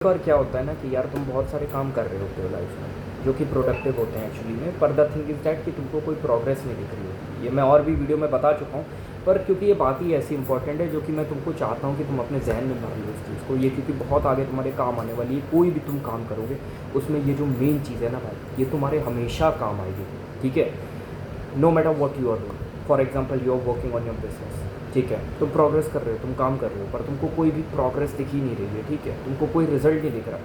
और क्या होता है ना कि यार तुम बहुत सारे काम कर रहे होते हो लाइफ में जो कि प्रोडक्टिव होते हैं एक्चुअली में, पर द थिंग इज़ दैट कि तुमको कोई प्रोग्रेस नहीं दिख रही होती। ये मैं और भी वीडियो में बता चुका हूँ, पर क्योंकि ये बात ही ऐसी इंपॉर्टेंट है जो कि मैं तुमको चाहता हूँ कि तुम अपने जहन में भर लो इस चीज़ को, ये क्योंकि बहुत आगे तुम्हारे काम आने वाली है। कोई भी तुम काम करोगे उसमें ये जो मेन चीज़ है ना भाई, ये तुम्हारे हमेशा काम आएगी। ठीक है, no matter what you are doing. For example you are working on your business, ठीक है, तुम प्रोग्रेस कर रहे हो, तुम काम कर रहे हो, पर तुमको कोई भी प्रोग्रेस दिख ही नहीं रही है। ठीक है, तुमको कोई रिजल्ट नहीं दिख रहा।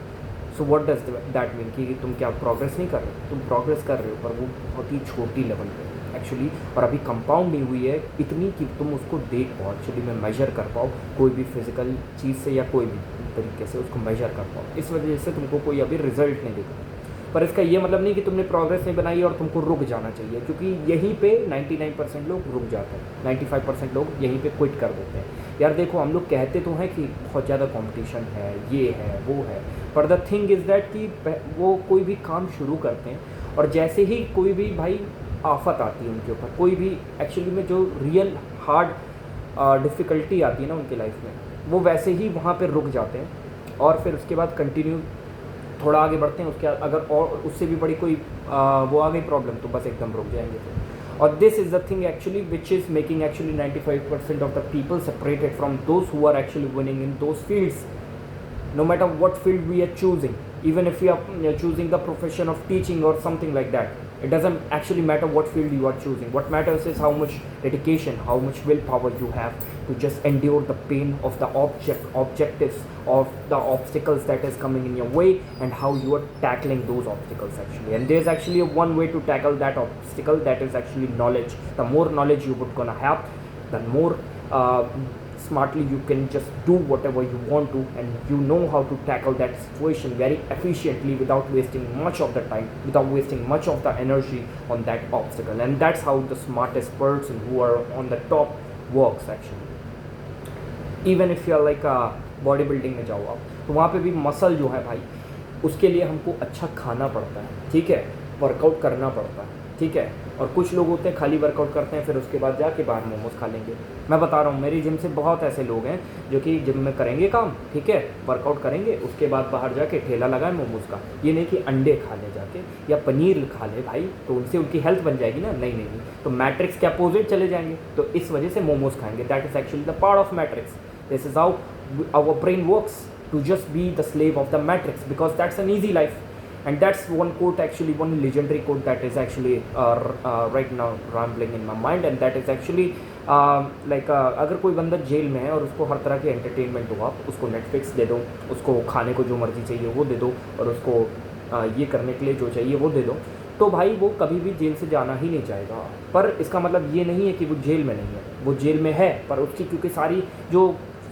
So what does that mean कि तुम क्या प्रोग्रेस नहीं कर रहे हो? तुम प्रोग्रेस कर रहे हो पर वो बहुत ही छोटी लेवल पे एक्चुअली, और अभी कंपाउंड नहीं हुई है इतनी कि तुम उसको देख पाओ, एक्चुअली में मेजर कर पाओ कोई भी फिजिकल चीज़ से या कोई भी तरीके से उसको मेजर कर पाओ। इस वजह से तुमको कोई अभी रिजल्ट नहीं दिख रहा। पर इसका ये मतलब नहीं कि तुमने प्रोग्रेस नहीं बनाई और तुमको रुक जाना चाहिए, क्योंकि यहीं पे 99% लोग रुक जाते हैं, 95% लोग यहीं पे क्विट कर देते हैं। यार देखो, हम लोग कहते तो हैं कि बहुत ज़्यादा कंपटीशन है, ये है वो है, पर द थिंग इज़ दैट कि वो कोई भी काम शुरू करते हैं और जैसे ही कोई भी भाई आफत आती है उनके ऊपर, कोई भी एक्चुअली में जो रियल हार्ड डिफ़िकल्टी आती है ना उनकी लाइफ में, वो वैसे ही वहाँ पर रुक जाते हैं और फिर उसके बाद कंटिन्यू थोड़ा आगे बढ़ते हैं। उसके अगर और उससे भी बड़ी कोई वो आ गई प्रॉब्लम तो बस एकदम रुक जाएंगे फिर। और this is the thing actually which is making actually 95% of the people separated from those who are actually winning in those fields, no matter what field we are choosing. Even if we are choosing the profession of teaching or something like that, it doesn't actually matter what field you are choosing. What matters is how much dedication, how much willpower you have to just endure the pain of the objectives of the obstacles that is coming in your way, and how you are tackling those obstacles actually. And there's actually one way to tackle that obstacle, that is actually knowledge. The more knowledge you would gonna have, the more smartly you can just do whatever you want to, and you know how to tackle that situation very efficiently without wasting much of the time, without wasting much of the energy on that obstacle. And that's how the smartest person who are on the top works actually. Even if you are like a body building में जाओ आप, तो वहाँ पे भी muscle जो है भाई, उसके लिए हमको अच्छा खाना पड़ता है, ठीक है, वर्कआउट करना पड़ता है, ठीक है। और कुछ लोग होते हैं खाली वर्कआउट करते हैं, फिर उसके बाद जाके बाहर मोमोज खा लेंगे। मैं बता रहा हूँ, मेरी जिम से बहुत ऐसे लोग हैं जो कि जिम में करेंगे काम, ठीक है, वर्कआउट करेंगे, उसके बाद बाहर जाके ठेला लगाए मोमोज का। ये नहीं कि अंडे खा ले जाके या पनीर खा ले भाई, तो उनसे उनकी हेल्थ बन जाएगी ना, नहीं नहीं नहीं, तो मैट्रिक्स के अपोजिट चले जाएंगे, तो इस वजह से मोमोज खाएंगे। That is actually the part of matrix. This is how our brain works, to just be the slave of the matrix, because that's an easy life. And that's one quote, actually one legendary quote that is actually right now rambling in my mind, and that is actually अगर कोई बंदा jail में है और उसको हर तरह के entertainment हो, आप उसको नेटफ्लिक्स दे दो, उसको खाने को जो मर्ज़ी चाहिए वो दे दो, और उसको ये करने के लिए जो चाहिए वो दे दो, तो भाई वो कभी भी जेल से जाना ही नहीं चाहेगा। पर इसका मतलब ये नहीं है कि वो जेल में नहीं है, वो जेल में है, पर उसकी क्योंकि सारी जो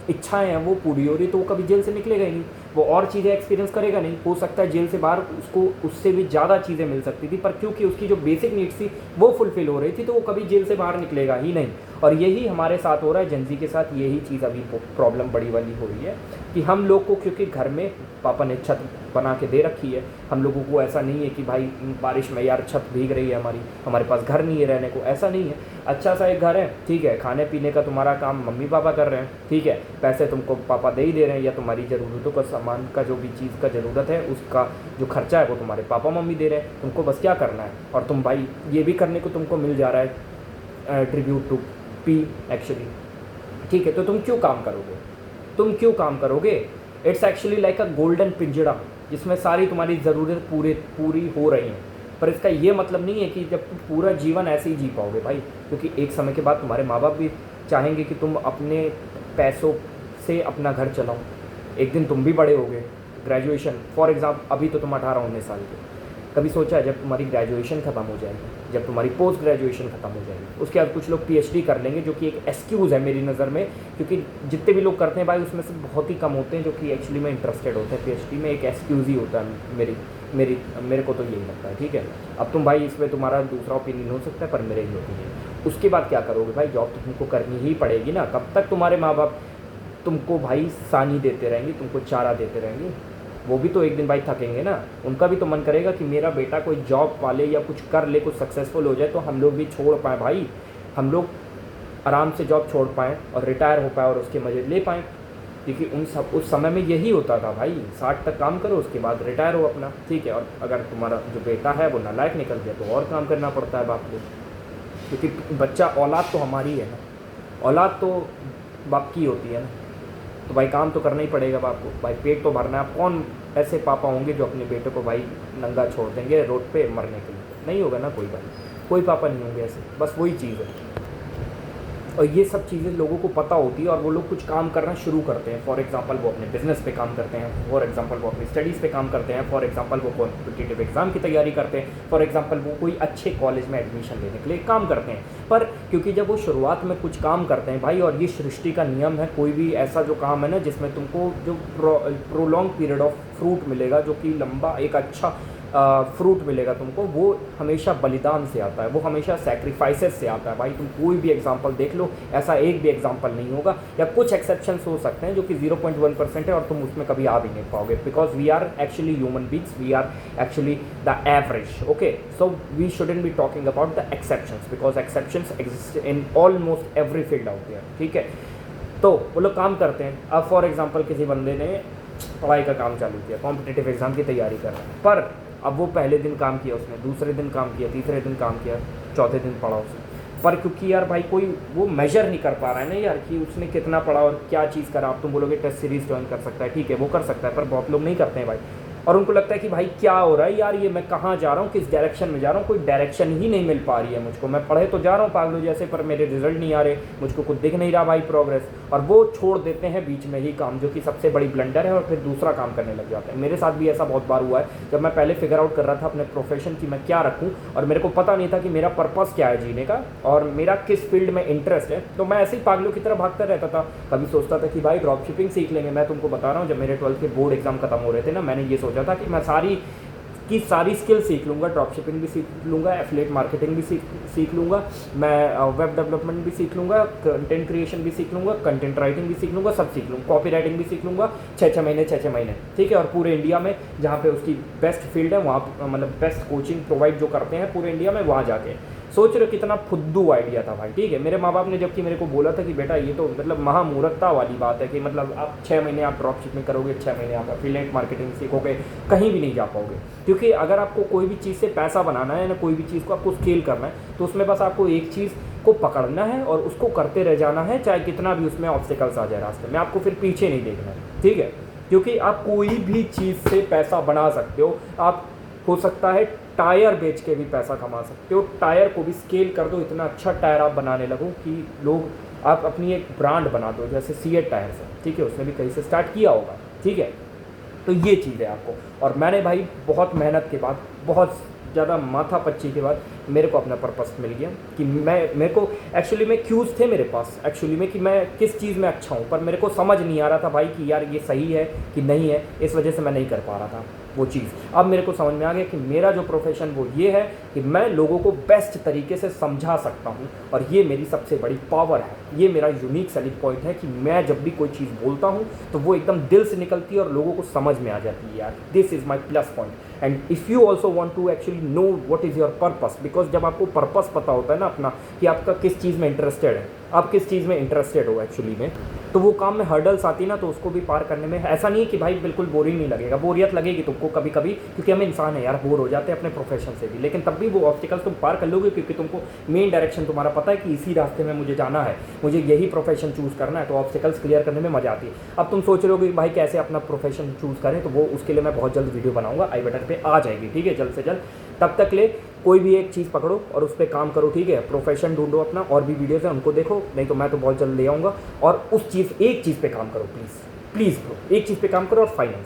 इच्छाएं हैं वो पूरी हो रही, तो वो कभी जेल से निकलेगा ही नहीं, वो और चीज़ें एक्सपीरियंस करेगा नहीं। हो सकता है जेल से बाहर उसको उससे भी ज़्यादा चीज़ें मिल सकती थी, पर क्योंकि उसकी जो बेसिक नीड्स थी वो फुलफ़िल हो रही थी, तो वो कभी जेल से बाहर निकलेगा ही नहीं। और यही हमारे साथ हो रहा है, जेनज़ी के साथ यही चीज़ अभी प्रॉब्लम बड़ी वाली हो रही है कि हम लोग को, क्योंकि घर में पापा ने छत बना के दे रखी है, हम लोगों को ऐसा नहीं है कि भाई बारिश में यार छत भीग रही है हमारे पास घर नहीं है रहने को, ऐसा नहीं है। अच्छा सा एक घर है, ठीक है, खाने पीने का तुम्हारा काम मम्मी पापा कर रहे हैं, ठीक है, पैसे तुमको पापा दे ही दे रहे हैं, या तुम्हारी ज़रूरतों का सामान का जो भी चीज़ का ज़रूरत है उसका जो खर्चा है वो तुम्हारे पापा मम्मी दे रहे हैं, तुमको बस क्या करना है। और तुम भाई ये भी करने को तुमको मिल जा रहा है, ट्रिब्यूट टू पी एक्चुअली, ठीक है, तो तुम क्यों काम करोगे? It's actually like a golden पिंजड़ा जिसमें सारी तुम्हारी ज़रूरत पूरी हो रही हैं। पर इसका ये मतलब नहीं है कि जब तुम पूरा जीवन ऐसे ही जी पाओगे भाई, क्योंकि एक समय के बाद तुम्हारे माँ बाप भी चाहेंगे कि तुम अपने पैसों से अपना घर चलाओ। एक दिन तुम भी बड़े होगे, ग्रेजुएशन फॉर एग्जाम्पल, अभी तो तुम 18-19 साल के, कभी सोचा है जब तुम्हारी ग्रेजुएशन ख़त्म हो जाएगी, जब तुम्हारी पोस्ट ग्रेजुएशन ख़त्म हो जाएगी, उसके बाद कुछ लोग पीएचडी कर लेंगे, जो कि एक एक्सक्यूज़ है मेरी नज़र में, क्योंकि जितने भी लोग करते हैं भाई उसमें से बहुत ही कम होते हैं जो कि एक्चुअली में इंटरेस्टेड होते हैं। पीएचडी में एक एक्सक्यूज़ ही होता है, मेरे को तो यही लगता है, ठीक है। अब तुम भाई इस पर तुम्हारा दूसरा ओपिनियन हो सकता है, पर मेरे ही ओपिनियन। उसके बाद क्या करोगे भाई? जॉब तो तुमको करनी ही पड़ेगी ना। कब तक तुम्हारे माँ बाप तुमको भाई सानी देते रहेंगे, तुमको चारा देते रहेंगे? वो भी तो एक दिन भाई थकेंगे ना, उनका भी तो मन करेगा कि मेरा बेटा कोई जॉब पाले या कुछ कर ले, कुछ सक्सेसफुल हो जाए, तो हम लोग भी छोड़ पाएँ भाई, हम लोग आराम से जॉब छोड़ पाएँ और रिटायर हो पाए और उसके मज़े ले पाएँ। क्योंकि उस समय में यही होता था भाई, 60 तक काम करो उसके बाद रिटायर हो अपना, ठीक है। और अगर तुम्हारा जो बेटा है वो नालायक निकल गया तो और काम करना पड़ता है बाप को, क्योंकि बच्चा औलाद तो हमारी है ना, औलाद तो बाप की होती है ना, तो भाई काम तो करना ही पड़ेगा बाप को, भाई पेट तो भरना है। आप कौन ऐसे पापा होंगे जो अपने बेटे को भाई नंगा छोड़ देंगे रोड पे मरने के लिए? नहीं होगा ना कोई भाई, कोई पापा नहीं होंगे ऐसे। बस वही चीज़ है, और ये सब चीज़ें लोगों को पता होती है और वो लोग कुछ काम करना शुरू करते हैं। फॉर एग्जांपल वो अपने बिजनेस पे काम करते हैं, फॉर एग्जांपल वो अपनी स्टडीज़ पे काम करते हैं, फॉर एग्जांपल वो कॉम्पिटिटिव एग्जाम की तैयारी करते हैं, फॉर एग्जांपल वो कोई अच्छे कॉलेज में एडमिशन लेने के लिए काम करते हैं। पर क्योंकि जब वो शुरुआत में कुछ काम करते हैं भाई, और ये सृष्टि का नियम है, कोई भी ऐसा जो काम है ना जिसमें तुमको जो प्रोलॉन्ग पीरियड ऑफ फ्रूट मिलेगा, जो कि लंबा एक अच्छा फ्रूट मिलेगा तुमको, वो हमेशा बलिदान से आता है, वो हमेशा सैक्रिफाइसेस से आता है भाई। तुम कोई भी एग्जांपल देख लो, ऐसा एक भी एग्जांपल नहीं होगा, या कुछ एक्सेप्शंस हो सकते हैं जो कि 0.1% है और तुम उसमें कभी आ भी नहीं पाओगे, because we are actually human beings, we are actually the average. Okay, so we shouldn't be talking about the exceptions, because exceptions exist in almost every field out there, ठीक है। तो वो लोग काम करते हैं। अब फॉर एग्जाम्पल किसी बंदे ने पढ़ाई का काम चालू किया, कॉम्पिटिटिव एग्जाम की तैयारी कर रहा है, पर अब वो पहले दिन काम किया उसने, दूसरे दिन काम किया, तीसरे दिन काम किया, चौथे दिन पढ़ा उसने, पर क्योंकि यार भाई कोई वो मेजर नहीं कर पा रहा है ना यार कि उसने कितना पढ़ा और क्या चीज़ करा। आप तुम बोलोगे टेस्ट सीरीज ज्वाइन कर सकता है, ठीक है वो कर सकता है, पर बहुत लोग नहीं करते हैं भाई, और उनको लगता है कि भाई क्या हो रहा है यार, ये मैं कहाँ जा रहा हूँ, किस डायरेक्शन में जा रहा हूँ, कोई डायरेक्शन ही नहीं मिल पा रही है मुझको, मैं पढ़े तो जा रहा हूँ पागलों जैसे, पर मेरे रिजल्ट नहीं आ रहे, मुझको कुछ दिख नहीं रहा भाई प्रोग्रेस, और वो छोड़ देते हैं बीच में ही काम, जो कि सबसे बड़ी ब्लंडर है, और फिर दूसरा काम करने लग जाते हैं। मेरे साथ भी ऐसा बहुत बार हुआ है, जब मैं पहले फिगर आउट कर रहा था अपने प्रोफेशन की मैं क्या रखूँ, और मेरे को पता नहीं था कि मेरा पर्पस क्या है जीने का और मेरा किस फील्ड में इंटरेस्ट है, तो मैं ऐसे ही पागलों की तरह भागता रहता था। कभी सोचता था कि भाई ड्रॉप शिपिंग सीख लेंगे। मैं तुमको बता रहा हूँ, जब मेरे 12th के बोर्ड एग्जाम खत्म हो रहे थे ना, मैंने ये सोचा था कि मैं सारी स्किल सीख लूँगा, ड्रॉप शिपिंग भी सीख लूँगा, एफिलिएट मार्केटिंग भी सीख लूँगा, मैं वेब डेवलपमेंट भी सीख लूँगा, कंटेंट क्रिएशन भी सीख लूँगा, कंटेंट राइटिंग भी सीख लूँगा, सब सीख लूँगा, कॉपी राइटिंग भी सीख लूँगा, 6 महीने, ठीक है। और पूरे इंडिया में जहाँ पे उसकी बेस्ट फील्ड है वहाँ, मतलब बेस्ट कोचिंग प्रोवाइड जो करते हैं पूरे इंडिया में, वहाँ जाके सोच रहे हो कितना फुद्दू आइडिया था भाई, ठीक है। मेरे माँ बाप ने जबकि मेरे को बोला था कि बेटा ये तो मतलब महामूर्खता वाली बात है कि मतलब आप 6 महीने आप ड्रॉप शिपिंग करोगे, 6 महीने आप एफिलिएट मार्केटिंग सीखोगे, कहीं भी नहीं जा पाओगे, क्योंकि अगर आपको कोई भी चीज़ से पैसा बनाना है ना, कोई भी चीज़ को आपको स्केल करना है, तो उसमें बस आपको एक चीज़ को पकड़ना है और उसको करते रह जाना है, चाहे कितना भी उसमें ऑब्स्टिकल्स आ जाए रास्ते में, आपको फिर पीछे नहीं देखना है, ठीक है। क्योंकि आप कोई भी चीज़ से पैसा बना सकते हो, आप हो सकता है टायर बेच के भी पैसा कमा सकते हो, टायर को भी स्केल कर दो, इतना अच्छा टायर आप बनाने लगो कि लोग, आप अपनी एक ब्रांड बना दो, जैसे सीएट टायर्स है, ठीक है, उसने भी कहीं से स्टार्ट किया होगा, ठीक है। तो ये चीज़ है आपको, और मैंने भाई बहुत मेहनत के बाद, बहुत ज़्यादा माथापच्ची के बाद मेरे को अपना पर्पस मिल गया कि मेरे को एक्चुअली में क्यूज़ थे मेरे पास एक्चुअली में कि मैं किस चीज़ में अच्छा हूँ, पर मेरे को समझ नहीं आ रहा था भाई कि यार ये सही है कि नहीं है, इस वजह से मैं नहीं कर पा रहा था वो चीज़। अब मेरे को समझ में आ गया कि मेरा जो प्रोफेशन वो ये है कि मैं लोगों को बेस्ट तरीके से समझा सकता हूँ, और ये मेरी सबसे बड़ी पावर है, ये मेरा यूनिक सेलिंग पॉइंट है कि मैं जब भी कोई चीज़ बोलता हूँ तो वो एकदम दिल से निकलती है और लोगों को समझ में आ जाती है यार, this is my plus point. And if you also want to actually know what is your purpose, because जब आपको पर्पस पता होता है ना अपना कि आपका किस चीज़ में इंटरेस्टेड है, आप किस चीज़ में इंटरेस्टेड हो एक्चुअली में, तो वो काम में हर्डल्स आती ना, तो उसको भी पार करने में ऐसा नहीं है कि भाई बिल्कुल बोरिंग नहीं लगेगा, बोरियत लगेगी तुमको कभी कभी, क्योंकि हम इंसान है यार, बोर हो जाते हैं अपने प्रोफेशन से भी, लेकिन तब भी वो ऑब्स्टिकल्स तुम पार कर लोगे, क्योंकि तुमको मेन डायरेक्शन तुम्हारा पता है कि इसी रास्ते में मुझे जाना है, मुझे यही प्रोफेशन चूज़ करना है, तो ऑब्स्टिकल्स क्लियर करने में मजा आती है। अब तुम सोच रहे हो कि भाई कैसे अपना प्रोफेशन चूज़ करें, तो वो उसके लिए मैं बहुत जल्द वीडियो बनाऊंगा, आई बटन पे आ जाएगी, ठीक है, जल्द से जल्द। तब तक ले कोई भी एक चीज़ पकड़ो और उस पर काम करो, ठीक है, प्रोफेशन ढूंढो अपना, और भी वीडियोज़ हैं उनको देखो, नहीं तो मैं तो बहुत जल्द ले आऊँगा, और उस चीज़ एक चीज़ पे काम करो प्लीज़, प्लीज़ ब्रो, एक चीज़ पे काम करो और फाइनेंस